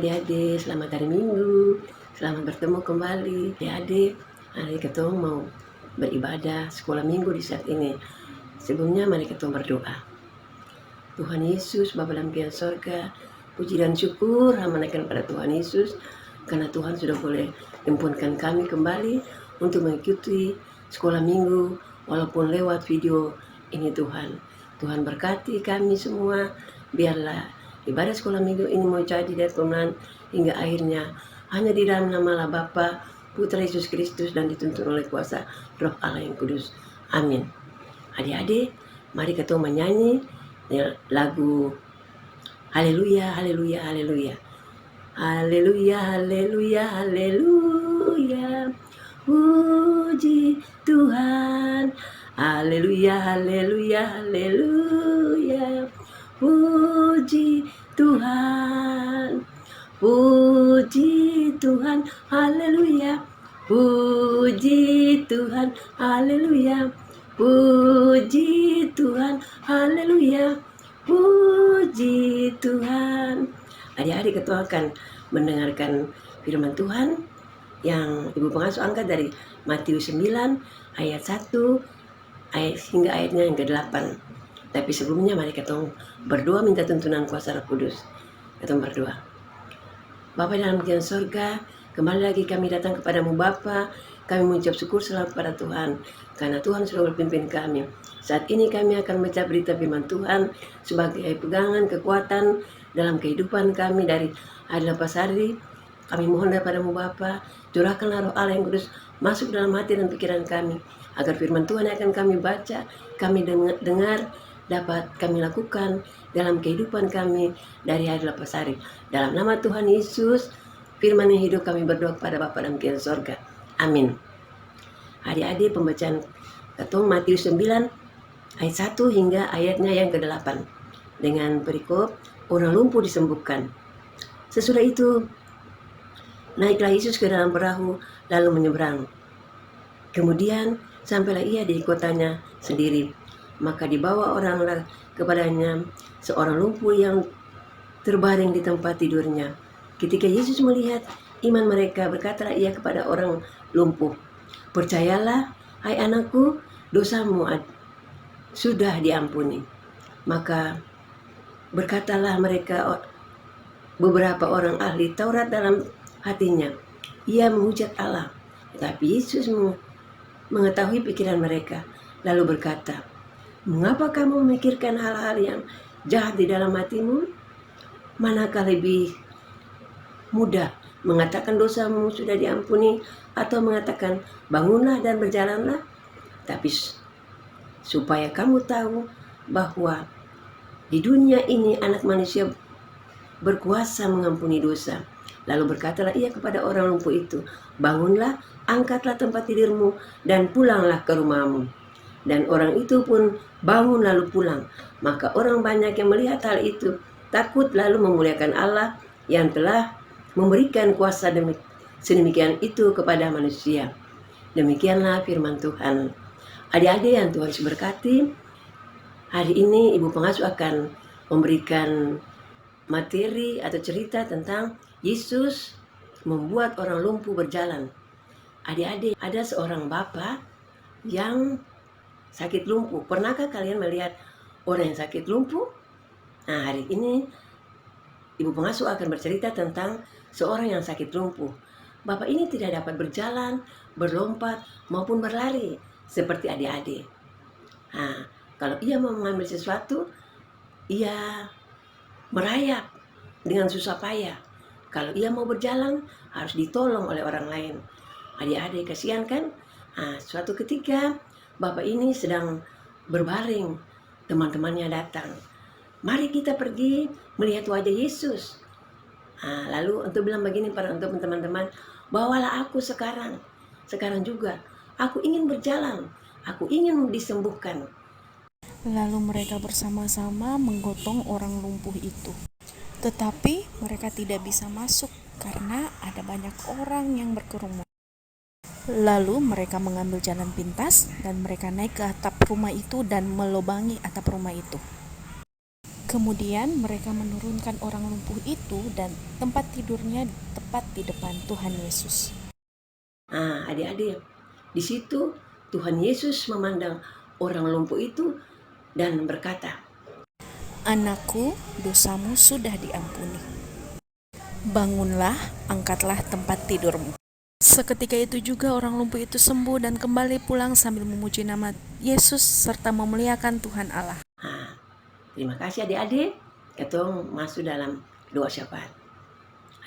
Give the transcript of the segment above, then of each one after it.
adik-adik, selamat hari Minggu, selamat bertemu kembali. Adik-adik, hari kita mau beribadah sekolah Minggu di saat ini. Sebelumnya mari kita berdoa. Tuhan Yesus, Bapa dalam sorga, puji dan syukur menaikkan pada Tuhan Yesus, karena Tuhan sudah boleh himpunkan kami kembali untuk mengikuti sekolah Minggu, walaupun lewat video ini Tuhan. Tuhan berkati kami semua, biarlah ibadah sekolah Minggu ini mau jadi dari permulaan hingga akhirnya hanya di dalam nama Bapa, Putra Yesus Kristus, dan dituntun oleh kuasa Roh Allah yang kudus. Amin. Adik-adik, mari kita menyanyi lagu Haleluya, Haleluya, Haleluya. Haleluya, Haleluya, Haleluya. Puji Tuhan. Haleluya, Haleluya, Haleluya. Puji Tuhan, puji Tuhan, haleluya. Puji Tuhan, haleluya. Puji Tuhan, haleluya. Puji Tuhan. Adik-adik kita akan mendengarkan firman Tuhan yang Ibu Pengasuh angkat dari Matius 9 ayat 1 hingga ayatnya yang ke-8. Tapi sebelumnya mari kita berdoa minta tuntunan kuasa Roh Kudus. Kita berdoa. Bapa dalam sorga, kembali lagi kami datang kepadamu Bapa. Kami mengucap syukur selalu kepada Tuhan, karena Tuhan sudah berpimpin kami. Saat ini kami akan membaca berita firman Tuhan sebagai pegangan kekuatan dalam kehidupan kami dari hari lepas hari. Kami mohon daripadamu Bapa, curahkanlah Roh Allah yang kudus masuk dalam hati dan pikiran kami, agar firman Tuhan yang akan kami baca, kami dengar, dapat kami lakukan dalam kehidupan kami dari hari lepas hari. Dalam nama Tuhan Yesus, firman yang hidup, kami berdoa kepada Bapa dalam sorga. Amin. Adik-adik, pembacaan ketua Matius 9 ayat 1 hingga ayatnya yang ke-8 dengan perikop orang lumpuh disembuhkan. Sesudah itu naiklah Yesus ke dalam perahu lalu menyeberang. Kemudian sampailah ia di kotanya sendiri. Maka dibawa oranglah kepadanya seorang lumpuh yang terbaring di tempat tidurnya. Ketika Yesus melihat iman mereka, berkatalah ia kepada orang lumpuh, "Percayalah, hai anakku, dosamu sudah diampuni." Maka berkatalah mereka beberapa orang ahli Taurat dalam hatinya, "Ia menghujat Allah." Tetapi Yesus mengetahui pikiran mereka, lalu berkata, "Mengapa kamu memikirkan hal-hal yang jahat di dalam hatimu? Manakah lebih mudah mengatakan dosamu sudah diampuni, atau mengatakan bangunlah dan berjalanlah? Tapi supaya kamu tahu bahwa di dunia ini anak manusia berkuasa mengampuni dosa." Lalu berkatalah ia kepada orang lumpuh itu, "Bangunlah, angkatlah tempat tidurmu, dan pulanglah ke rumahmu." Dan orang itu pun bangun lalu pulang. Maka orang banyak yang melihat hal itu takut, lalu memuliakan Allah yang telah memberikan kuasa sedemikian itu kepada manusia. Demikianlah firman Tuhan. Adik-adik yang Tuhan berkati, hari ini Ibu Pengasuh akan memberikan materi atau cerita tentang Yesus membuat orang lumpuh berjalan. Adik-adik, ada seorang bapak yang sakit lumpuh. Pernahkah kalian melihat orang yang sakit lumpuh? Nah, hari ini Ibu Pengasuh akan bercerita tentang seorang yang sakit lumpuh. Bapak ini tidak dapat berjalan, berlompat, maupun berlari seperti adik-adik. Nah, kalau ia mau mengambil sesuatu, ia merayap dengan susah payah. Kalau ia mau berjalan, harus ditolong oleh orang lain. Adik-adik, kasihan kan? Nah, suatu ketika Bapak ini sedang berbaring, teman-temannya datang. "Mari kita pergi melihat wajah Yesus." Nah, lalu untuk bilang begini untuk teman-teman, "Bawalah aku sekarang juga. Aku ingin berjalan, aku ingin disembuhkan." Lalu mereka bersama-sama menggotong orang lumpuh itu. Tetapi mereka tidak bisa masuk karena ada banyak orang yang berkerumun. Lalu mereka mengambil jalan pintas dan mereka naik ke atap rumah itu dan melobangi atap rumah itu. Kemudian mereka menurunkan orang lumpuh itu dan tempat tidurnya tepat di depan Tuhan Yesus. Nah, adik-adik, di situ Tuhan Yesus memandang orang lumpuh itu dan berkata, "Anakku, dosamu sudah diampuni. Bangunlah, angkatlah tempat tidurmu." Seketika itu juga orang lumpuh itu sembuh dan kembali pulang sambil memuji nama Yesus serta memuliakan Tuhan Allah. Nah, terima kasih adik-adik. Ketong masuk dalam doa syafaat.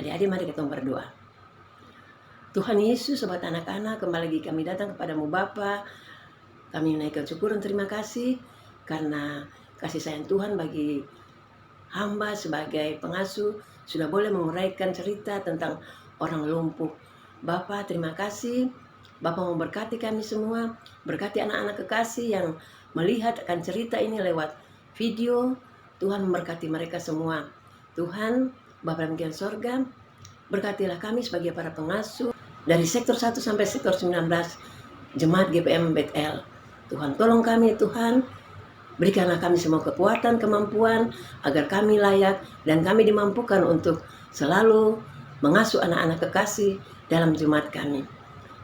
Adik-adik mari ketong berdoa. Tuhan Yesus, sobat anak-anak, kembali lagi kami datang kepadamu Bapa. Kami menaikkan syukur dan terima kasih karena kasih sayang Tuhan bagi hamba sebagai pengasuh sudah boleh menguraikan cerita tentang orang lumpuh. Bapa, terima kasih. Bapa memberkati kami semua, berkati anak-anak kekasih yang melihat akan cerita ini lewat video. Tuhan memberkati mereka semua. Tuhan, Bapa dalam sorga, berkatilah kami sebagai para pengasuh dari sektor 1 sampai sektor 19 Jemaat GPM Bethel. Tuhan tolong kami Tuhan, berikanlah kami semua kekuatan, kemampuan agar kami layak dan kami dimampukan untuk selalu mengasuh anak-anak kekasih dalam jemaat kami.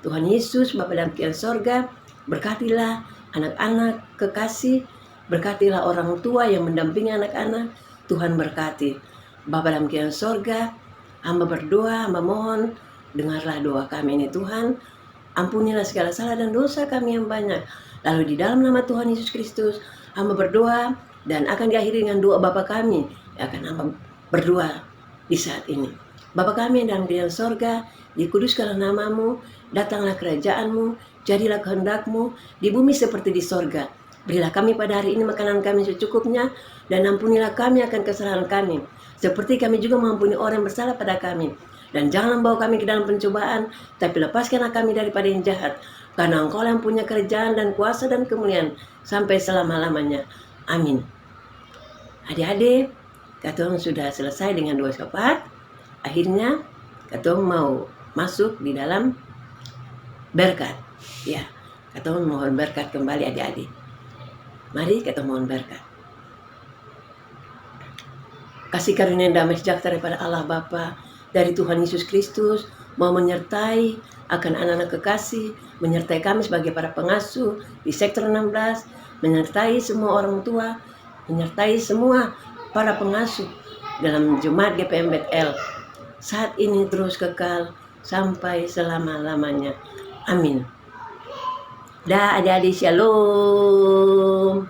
Tuhan Yesus, Bapa dalam sorga, berkatilah anak-anak kekasih, berkatilah orang tua yang mendampingi anak-anak. Tuhan berkati. Bapa dalam sorga, hamba berdoa, hamba mohon, dengarlah doa kami ini Tuhan. Ampunilah segala salah dan dosa kami yang banyak. Lalu di dalam nama Tuhan Yesus Kristus, hamba berdoa dan akan diakhiri dengan doa Bapa kami yang akan hamba berdoa di saat ini. Bapa kami yang dalam sorga, dikuduskanlah namamu, datanglah kerajaanmu, jadilah kehendakmu di bumi seperti di sorga. Berilah kami pada hari ini makanan kami secukupnya, dan ampunilah kami akan kesalahan kami, seperti kami juga mengampuni orang yang bersalah pada kami. Dan jangan membawa kami ke dalam pencobaan, tapi lepaskanlah kami daripada yang jahat. Karena Engkau yang punya kerajaan dan kuasa dan kemuliaan sampai selama-lamanya. Amin. Adik-adik, katong sudah selesai dengan doa syafaat. Akhirnya, katong mau masuk di dalam berkat. Ya, katong mohon berkat kembali adik-adik. Mari kita mohon berkat. Kasih karunia dan damai sejahtera daripada Allah Bapa, dari Tuhan Yesus Kristus, mau menyertai akan anak-anak kekasih, menyertai kami sebagai para pengasuh di sektor 16, menyertai semua orang tua, menyertai semua para pengasuh dalam Jemaat GPM Bethel saat ini terus kekal sampai selama-lamanya. Amin. Dah adik-adik, shalom.